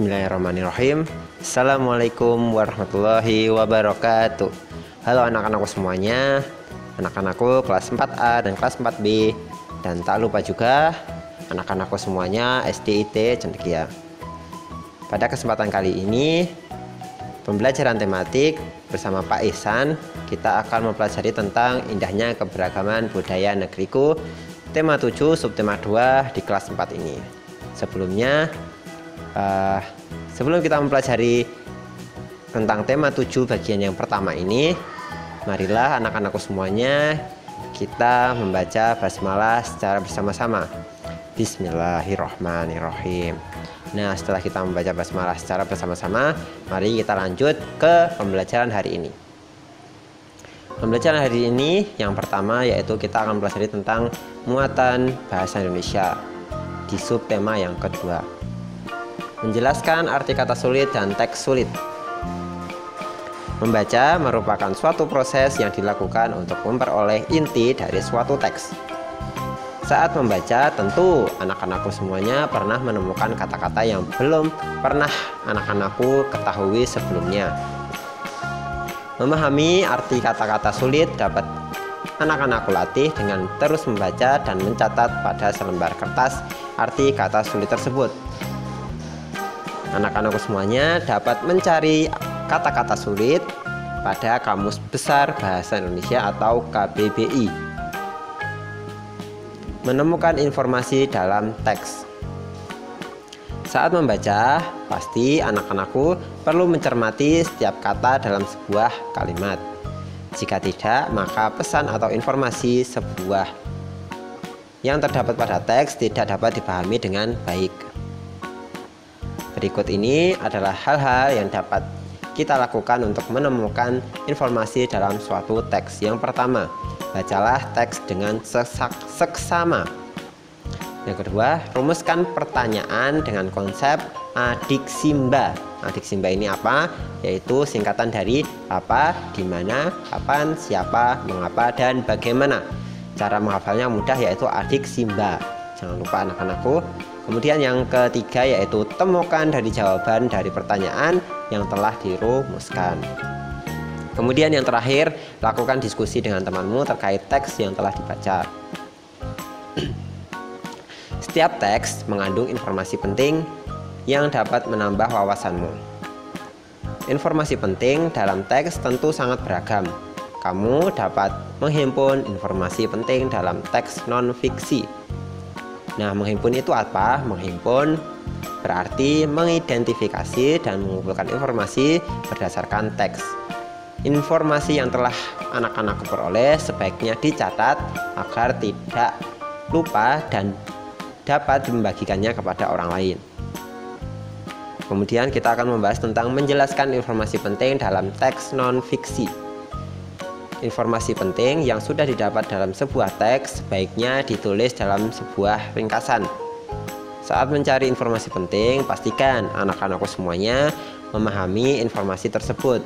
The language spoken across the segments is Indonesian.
Bismillahirrahmanirrahim. Assalamualaikum warahmatullahi wabarakatuh. Halo anak-anakku semuanya, anak-anakku kelas 4A dan kelas 4B, dan tak lupa juga anak-anakku semuanya SDIT Cendekia. Pada kesempatan kali ini pembelajaran tematik bersama Pak Ihsan, kita akan mempelajari tentang indahnya keberagaman budaya negeriku, tema 7 subtema 2 di kelas 4 ini. Sebelum kita mempelajari tentang tema 7 bagian yang pertama ini, marilah anak-anakku semuanya kita membaca basmalah secara bersama-sama. Bismillahirrahmanirrahim. Nah, setelah kita membaca basmalah secara bersama-sama, mari kita lanjut ke pembelajaran hari ini. Pembelajaran hari ini yang pertama yaitu kita akan mempelajari tentang muatan bahasa Indonesia di subtema yang kedua. Menjelaskan arti kata sulit dan teks sulit. Membaca merupakan suatu proses yang dilakukan untuk memperoleh inti dari suatu teks. Saat membaca, tentu anak-anakku semuanya pernah menemukan kata-kata yang belum pernah anak-anakku ketahui sebelumnya. Memahami arti kata-kata sulit dapat anak-anakku latih dengan terus membaca dan mencatat pada selembar kertas arti kata sulit tersebut. Anak-anakku semuanya dapat mencari kata-kata sulit pada Kamus Besar Bahasa Indonesia atau KBBI. Menemukan informasi dalam teks. Saat membaca, pasti anak-anakku perlu mencermati setiap kata dalam sebuah kalimat. Jika tidak, maka pesan atau informasi sebuah yang terdapat pada teks tidak dapat dipahami dengan baik. Berikut ini adalah hal-hal yang dapat kita lakukan untuk menemukan informasi dalam suatu teks. Yang pertama, bacalah teks dengan seksama. Yang kedua, rumuskan pertanyaan dengan konsep adiksimba. Adiksimba ini apa? Yaitu singkatan dari apa, di mana, kapan, siapa, mengapa, dan bagaimana. Cara menghafalnya mudah, yaitu adiksimba. Jangan lupa anak-anakku. Kemudian yang ketiga yaitu temukan dari jawaban dari pertanyaan yang telah dirumuskan. Kemudian yang terakhir, lakukan diskusi dengan temanmu terkait teks yang telah dibaca. Setiap teks mengandung informasi penting yang dapat menambah wawasanmu. Informasi penting dalam teks tentu sangat beragam. Kamu dapat menghimpun informasi penting dalam teks non-fiksi. Nah, menghimpun itu apa? Menghimpun berarti mengidentifikasi dan mengumpulkan informasi berdasarkan teks. Informasi yang telah anak-anakku peroleh sebaiknya dicatat agar tidak lupa dan dapat membagikannya kepada orang lain. Kemudian kita akan membahas tentang menjelaskan informasi penting dalam teks non-fiksi. Informasi penting yang sudah didapat dalam sebuah teks sebaiknya ditulis dalam sebuah ringkasan. Saat mencari informasi penting, pastikan anak-anakku semuanya memahami informasi tersebut.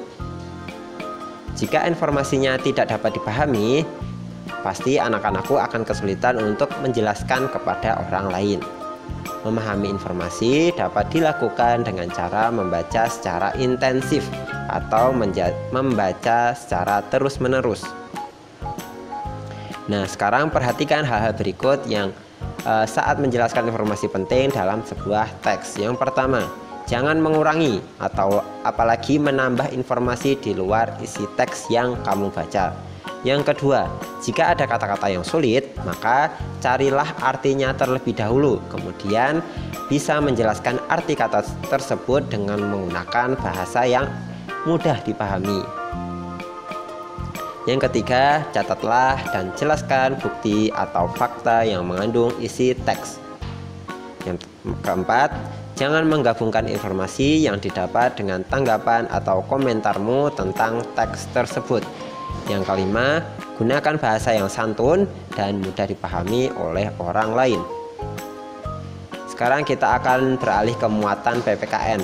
Jika informasinya tidak dapat dipahami, pasti anak-anakku akan kesulitan untuk menjelaskan kepada orang lain. Memahami informasi dapat dilakukan dengan cara membaca secara intensif atau membaca secara terus-menerus. Nah, sekarang perhatikan hal-hal berikut yang saat menjelaskan informasi penting dalam sebuah teks. Yang pertama, jangan mengurangi atau apalagi menambah informasi di luar isi teks yang kamu baca. Yang kedua, jika ada kata-kata yang sulit, maka carilah artinya terlebih dahulu. Kemudian bisa menjelaskan arti kata tersebut dengan menggunakan bahasa yang mudah dipahami. Yang ketiga, catatlah dan jelaskan bukti atau fakta yang mengandung isi teks. Yang keempat, jangan menggabungkan informasi yang didapat dengan tanggapan atau komentarmu tentang teks tersebut. Yang kelima, gunakan bahasa yang santun dan mudah dipahami oleh orang lain. Sekarang kita akan beralih ke muatan PPKN.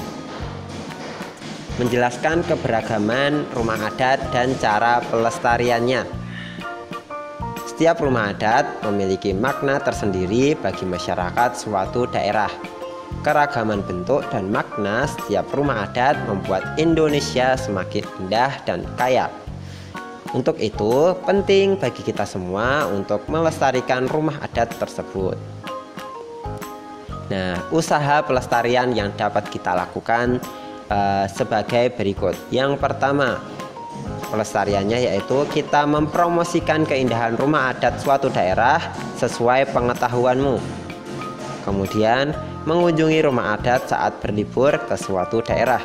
Menjelaskan keberagaman rumah adat dan cara pelestariannya. Setiap rumah adat memiliki makna tersendiri bagi masyarakat suatu daerah. Keragaman bentuk dan makna setiap rumah adat membuat Indonesia semakin indah dan kaya. Untuk itu, penting bagi kita semua untuk melestarikan rumah adat tersebut. Nah, usaha pelestarian yang dapat kita lakukan sebagai berikut. Yang pertama, pelestariannya yaitu kita mempromosikan keindahan rumah adat suatu daerah sesuai pengetahuanmu. Kemudian, mengunjungi rumah adat saat berlibur ke suatu daerah.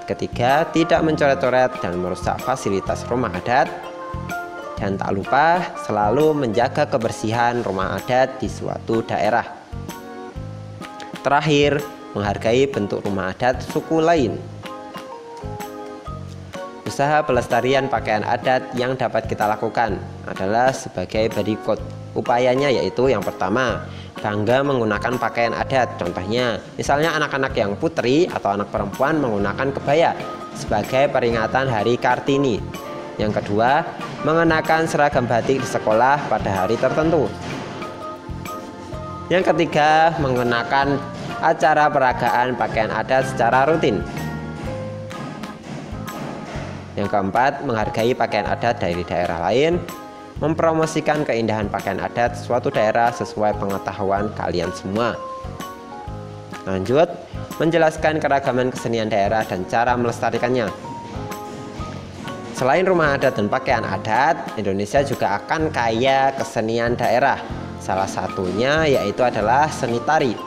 Ketiga, tidak mencoret-coret dan merusak fasilitas rumah adat. Dan tak lupa selalu menjaga kebersihan rumah adat di suatu daerah. Terakhir, menghargai bentuk rumah adat suku lain. Usaha pelestarian pakaian adat yang dapat kita lakukan adalah sebagai berikut. Upayanya yaitu yang pertama, bangga menggunakan pakaian adat. Contohnya, misalnya anak-anak yang putri atau anak perempuan menggunakan kebaya sebagai peringatan Hari Kartini. Yang kedua, mengenakan seragam batik di sekolah pada hari tertentu. Yang ketiga, mengenakan acara peragaan pakaian adat secara rutin. Yang keempat, menghargai pakaian adat dari daerah lain. Mempromosikan keindahan pakaian adat suatu daerah sesuai pengetahuan kalian semua. Lanjut, menjelaskan keragaman kesenian daerah dan cara melestarikannya. Selain rumah adat dan pakaian adat, Indonesia juga akan kaya kesenian daerah. Salah satunya yaitu adalah seni tari.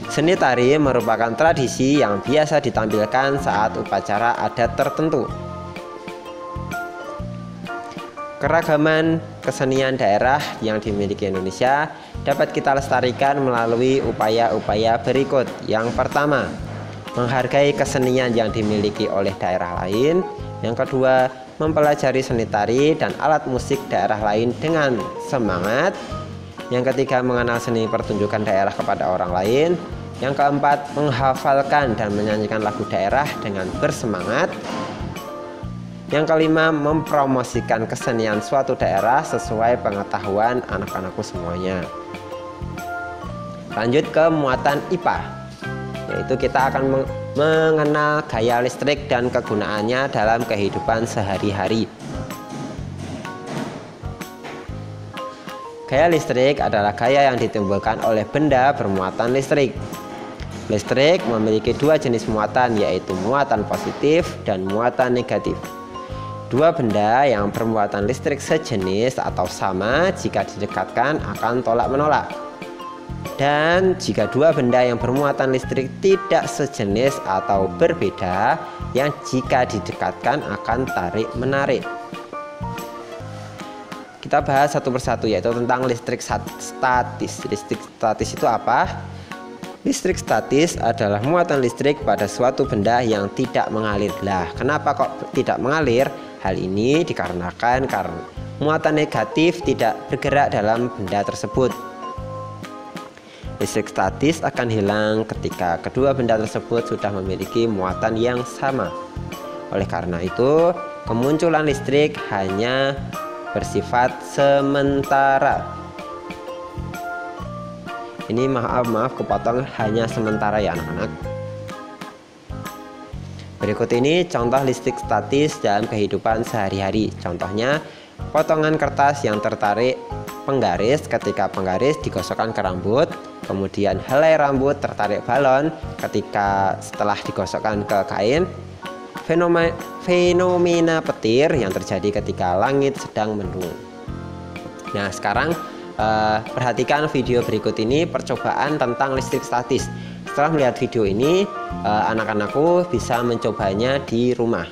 Seni tari merupakan tradisi yang biasa ditampilkan saat upacara adat tertentu. Keragaman kesenian daerah yang dimiliki Indonesia dapat kita lestarikan melalui upaya-upaya berikut. Yang pertama, menghargai kesenian yang dimiliki oleh daerah lain. Yang kedua, mempelajari seni tari dan alat musik daerah lain dengan semangat. Yang ketiga, mengenal seni pertunjukan daerah kepada orang lain. Yang keempat, menghafalkan dan menyanyikan lagu daerah dengan bersemangat. Yang kelima, mempromosikan kesenian suatu daerah sesuai pengetahuan anak-anakku semuanya. Lanjut ke muatan IPA, yaitu kita akan mengenal gaya listrik dan kegunaannya dalam kehidupan sehari-hari. Gaya listrik adalah gaya yang ditimbulkan oleh benda bermuatan listrik. Listrik memiliki dua jenis muatan, yaitu muatan positif dan muatan negatif. Dua benda yang bermuatan listrik sejenis atau sama jika didekatkan akan tolak-menolak. Dan jika dua benda yang bermuatan listrik tidak sejenis atau berbeda, yang jika didekatkan akan tarik-menarik. Kita bahas satu persatu, yaitu tentang listrik statis. Listrik statis itu apa? Listrik statis adalah muatan listrik pada suatu benda yang tidak mengalir. Lah, kenapa kok tidak mengalir? Hal ini dikarenakan karena muatan negatif tidak bergerak dalam benda tersebut. Listrik statis akan hilang ketika kedua benda tersebut sudah memiliki muatan yang sama. Oleh karena itu, kemunculan listrik hanya bersifat sementara. Ini maaf kepotong, hanya sementara ya anak-anak. Berikut ini contoh listrik statis dalam kehidupan sehari-hari. Contohnya, potongan kertas yang tertarik penggaris ketika penggaris digosokkan ke rambut. Kemudian helai rambut tertarik balon ketika setelah digosokkan ke kain. Fenomena petir yang terjadi ketika langit sedang mendung. Nah, sekarang perhatikan video berikut ini, percobaan tentang listrik statis. Setelah melihat video ini, anak-anakku bisa mencobanya di rumah.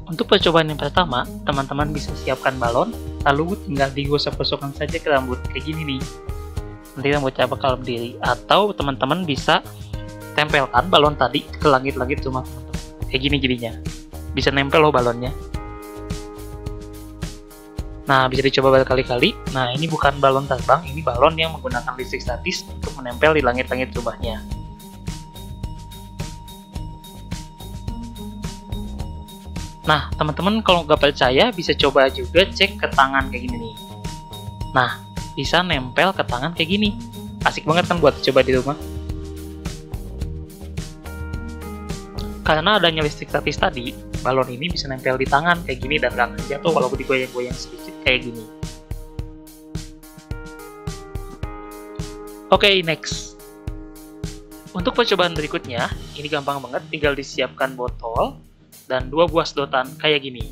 Untuk percobaan yang pertama, teman-teman bisa siapkan balon, lalu tinggal digosok-gosokkan saja ke rambut kayak gini nih. Nanti rambutnya bakal berdiri. Atau teman-teman bisa tempelkan balon tadi ke langit-langit rumah teman-teman. Kayak gini jadinya. Bisa nempel loh balonnya. Nah, bisa dicoba berkali-kali. Nah, ini bukan balon terbang, ini balon yang menggunakan listrik statis untuk menempel di langit-langit rumahnya. Nah, teman-teman kalau nggak percaya bisa coba juga cek ke tangan kayak gini nih. Nah, bisa nempel ke tangan kayak gini. Asik banget kan buat coba di rumah. Karena adanya listrik statis tadi, balon ini bisa nempel di tangan kayak gini dan gak akan jatuh walaupun digoyang-goyang sedikit kayak gini. Oke, next. Untuk percobaan berikutnya, ini gampang banget, tinggal disiapkan botol dan 2 buah sedotan kayak gini.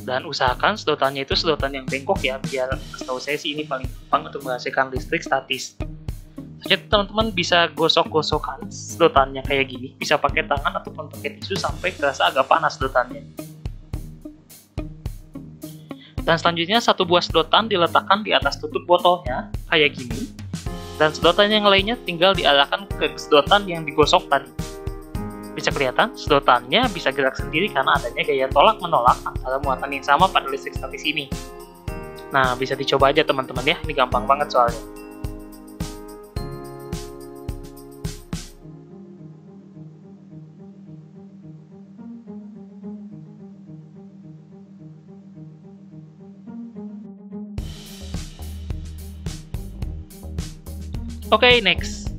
Dan usahakan sedotannya itu sedotan yang bengkok ya, biar setahu saya sih ini paling gampang untuk menghasilkan listrik statis. Jadi teman-teman bisa gosok-gosokkan sedotannya kayak gini, bisa pakai tangan ataupun pakai tisu sampai terasa agak panas sedotannya. Dan selanjutnya 1 buah sedotan diletakkan di atas tutup botolnya kayak gini. Dan sedotan yang lainnya tinggal diarahkan ke sedotan yang digosok tadi. Bisa kelihatan sedotannya bisa gerak sendiri karena adanya gaya tolak-menolak antara muatan yang sama pada listrik statis ini. Nah, bisa dicoba aja teman-teman ya, ini gampang banget soalnya. Oke, next.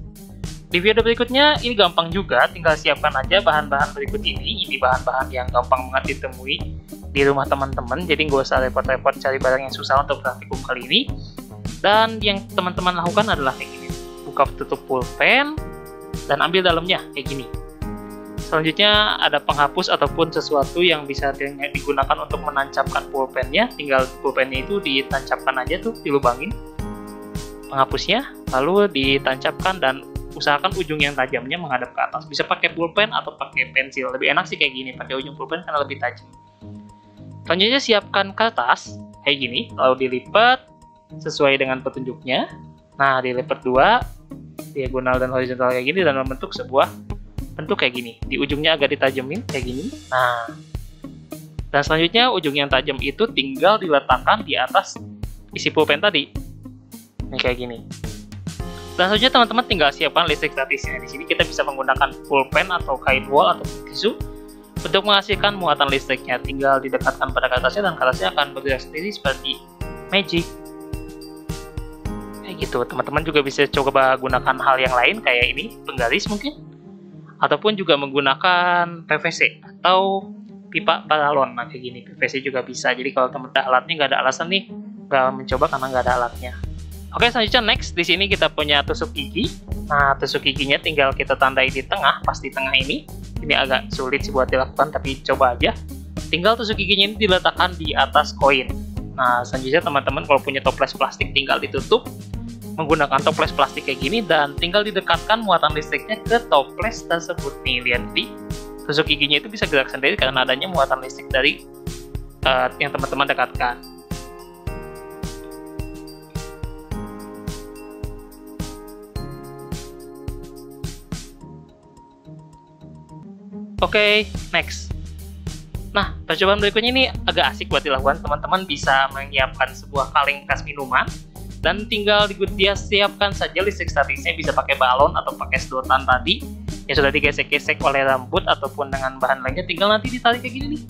Di video berikutnya, ini gampang juga, tinggal siapkan aja bahan-bahan berikut ini. Ini bahan-bahan yang gampang banget ditemui di rumah teman-teman, jadi nggak usah repot-repot cari barang yang susah untuk praktikum kali ini. Dan yang teman-teman lakukan adalah kayak gini. Buka tutup pulpen, dan ambil dalamnya, kayak gini. Selanjutnya, ada penghapus ataupun sesuatu yang bisa digunakan untuk menancapkan pulpennya. Tinggal pulpennya itu ditancapkan aja tuh, dilubangin penghapusnya, lalu ditancapkan dan usahakan ujung yang tajamnya menghadap ke atas. Bisa pakai pulpen atau pakai pensil. Lebih enak sih kayak gini, pakai ujung pulpen karena lebih tajam. Selanjutnya siapkan kertas kayak gini, lalu dilipat sesuai dengan petunjuknya. Nah, dilipat 2, diagonal dan horizontal kayak gini dan membentuk sebuah bentuk kayak gini. Di ujungnya agak ditajemin kayak gini. Nah, dan selanjutnya ujung yang tajam itu tinggal diletakkan di atas isi pulpen tadi. Ini kayak gini. Dan selanjutnya teman-teman tinggal siapkan listrik statisnya. Di sini kita bisa menggunakan pulpen atau kain wol atau tisu untuk menghasilkan muatan listriknya. Tinggal didekatkan pada kertasnya dan kertasnya akan bergerak sendiri seperti magic. Kayak gitu. Teman-teman juga bisa coba gunakan hal yang lain kayak ini, penggaris mungkin, ataupun juga menggunakan PVC atau pipa paralon. Nah, kayak gini PVC juga bisa. Jadi kalau teman-teman alatnya nggak ada alasan nih nggak mencoba karena nggak ada alatnya. Oke, selanjutnya next, di sini kita punya tusuk gigi. Nah, tusuk giginya tinggal kita tandai di tengah, pas di tengah ini. Ini agak sulit sih buat dilakukan, tapi coba aja. Tinggal tusuk giginya ini diletakkan di atas koin. Nah, selanjutnya teman-teman kalau punya toples plastik tinggal ditutup menggunakan toples plastik kayak gini dan tinggal didekatkan muatan listriknya ke toples tersebut. Nih, lihat di tusuk giginya itu bisa gerak sendiri karena adanya muatan listrik dari yang teman-teman dekatkan. Oke, next. Nah, percobaan berikutnya ini agak asik buat dilakukan. Teman-teman bisa menyiapkan sebuah kaleng bekas minuman dan tinggal dia siapkan saja listrik statisnya, bisa pakai balon atau pakai sedotan tadi yang sudah digesek-gesek oleh rambut ataupun dengan bahan lainnya, tinggal nanti ditarik kayak gini nih.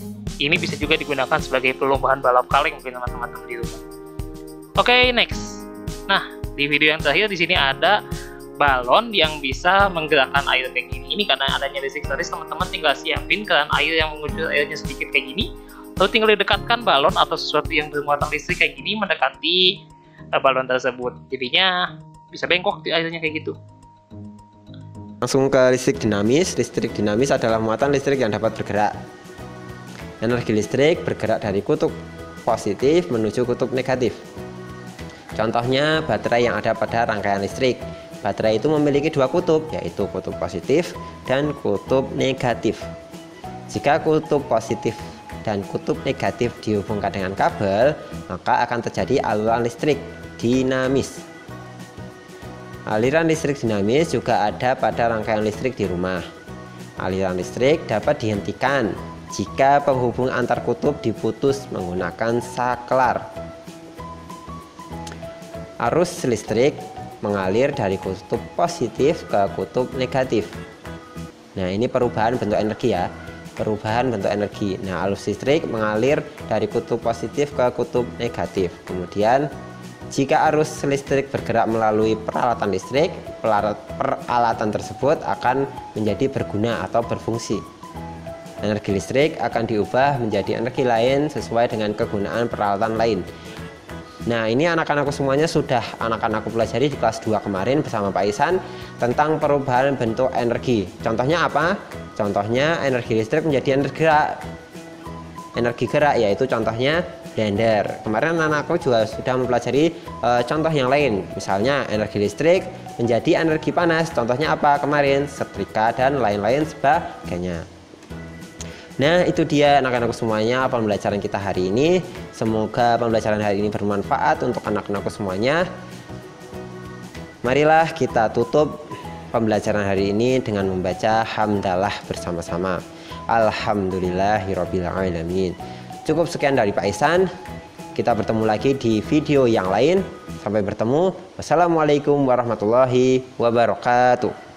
Ini bisa juga digunakan sebagai perlombaan balap kaleng mungkin teman-teman di rumah. Oke, next. Nah, di video yang terakhir di sini ada balon yang bisa menggerakkan air kayak gini. Ini karena adanya listrik statis, teman-teman tinggal siapin keran air yang mengucur airnya sedikit kayak gini, lalu tinggal didekatkan balon atau sesuatu yang bermuatan listrik kayak gini mendekati balon tersebut. Jadinya bisa bengkok di airnya kayak gitu. Langsung ke listrik dinamis. Listrik dinamis adalah muatan listrik yang dapat bergerak. Energi listrik bergerak dari kutub positif menuju kutub negatif. Contohnya baterai yang ada pada rangkaian listrik. Baterai itu memiliki 2 kutub, yaitu kutub positif dan kutub negatif. Jika kutub positif dan kutub negatif dihubungkan dengan kabel, maka akan terjadi aliran listrik dinamis. Aliran listrik dinamis juga ada pada rangkaian listrik di rumah. Aliran listrik dapat dihentikan jika penghubung antar kutub diputus menggunakan saklar. Arus listrik mengalir dari kutub positif ke kutub negatif. Nah, ini perubahan bentuk energi ya. Perubahan bentuk energi. Nah, arus listrik mengalir dari kutub positif ke kutub negatif. Kemudian Jika arus listrik bergerak melalui peralatan listrik, peralatan tersebut akan menjadi berguna atau berfungsi. Energi listrik akan diubah menjadi energi lain sesuai dengan kegunaan peralatan lain. Nah, ini anak-anakku semuanya sudah anak-anakku pelajari di kelas 2 kemarin bersama Pak Ihsan tentang perubahan bentuk energi. Contohnya apa? Contohnya energi listrik menjadi energi gerak, yaitu contohnya blender. Kemarin anak-anakku juga sudah mempelajari contoh yang lain, misalnya energi listrik menjadi energi panas. Contohnya apa kemarin? Setrika dan lain-lain sebagainya. Nah, itu dia anak-anakku semuanya pembelajaran kita hari ini. Semoga pembelajaran hari ini bermanfaat untuk anak-anakku semuanya. Marilah kita tutup pembelajaran hari ini dengan membaca hamdalah bersama-sama. Alhamdulillahirabbil alamin. Cukup sekian dari Pak Ihsan. Kita bertemu lagi di video yang lain. Sampai bertemu. Wassalamualaikum warahmatullahi wabarakatuh.